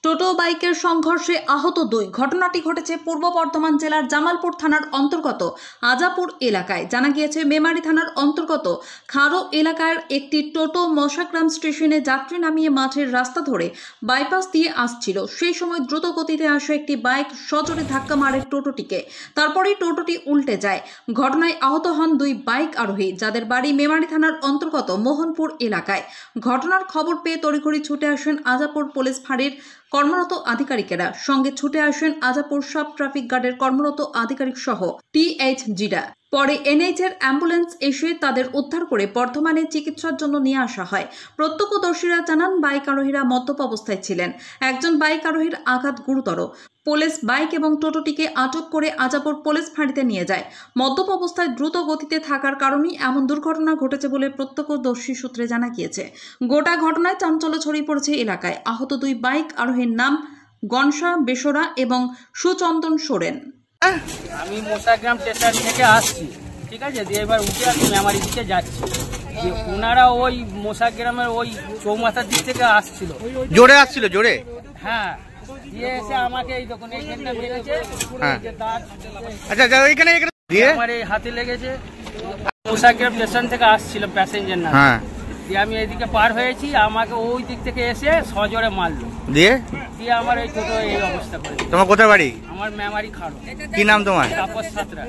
টোটো বাইকের সংঘর্ষে আহত 2। ঘটনাটি ঘটেছে পূর্ব বর্ধমান জেলার জামালপুর থানার অন্তর্গত আজাপুর এলাকায়। জানা গিয়েছে মেমারি থানার অন্তর্গত খারো এলাকার একটি টোটো মশাগ্রাম স্টেশনে যাত্রী নামিয়ে মাঠের রাস্তা ধরে বাইপাস দিয়ে আসছিল। সেই সময় দ্রুত গতিতে আসা একটি বাইক সজোরে ধাক্কা মারে টোটোটিকে। তারপরেই টোটোটি উল্টে যায়। ঘটনায় আহত হন 2 বাইক আরোহী, যাদের বাড়ি মেমারি থানার অন্তর্গত মোহনপুর এলাকায়। ঘটনার খবর পেয়ে তড়িঘড়ি ছুটে আসেন আজাপুর পুলিশ ফাঁড়ির কর্মরত আধিকারিকেরা। সঙ্গে ছুটে আসেন আজাপুর সাব ট্রাফিক গার্ডের কর্মরত আধিকারিক সহ টিএইচজিরা। পরে এনএইচের অ্যাম্বুলেন্স এসে তাদের উদ্ধার করে বর্ধমানে চিকিৎসার জন্য নিয়ে আসা হয়। প্রত্যক্ষদর্শীরা জানান, বাইক আরোহীরা মদ্যপ অবস্থায় ছিলেন। একজন বাইক আরোহীর আঘাত গুরুতর। পুলিশ বাইক এবং টোটোটিকে আটক করে আজাপুর পুলিশ ফাঁড়িতে নিয়ে যায়। মদ্যপ অবস্থায় দ্রুত গতিতে থাকার কারণেই এমন দুর্ঘটনা ঘটেছে বলে প্রত্যক্ষদর্শী সূত্রে জানা গিয়েছে। গোটা ঘটনায় চাঞ্চল্য ছড়িয়ে পড়েছে এলাকায়। আহত 2 বাইক আরোহীর নাম গনসা বেসরা এবং সুচন্দন সোরেন। আমি মোশাগ্রাম স্টেশন থেকে আসছি, ঠিক আছে, দিয়ে এবার উঠে আমি মেমারি দিকে যাচ্ছি। ওনারা ওই মোশাগ্রামের ওই চৌমাথার দিক থেকে আসছিল, জোরে আসছিল, জোরে। হ্যাঁ, দিয়ে এসে আমাকে এই দেখুন এইখানটা মেরেছে। আচ্ছা, ওইখানে দিয়ে আমার এই হাতে লেগেছে। মোশাগ্রাম স্টেশন থেকে আসছিল প্যাসেঞ্জার না, দিয়ে আমি এইদিকে পার হয়েছি, আমাকে ওই দিক থেকে এসে সজোরে মারলো। দিয়ে আমার এই টোটো এই অবস্থা করে। তোমার কোথায় বাড়ি? আমার মেমারি খাড়ো। কি নাম তোমার? তাপস সাঁতরা।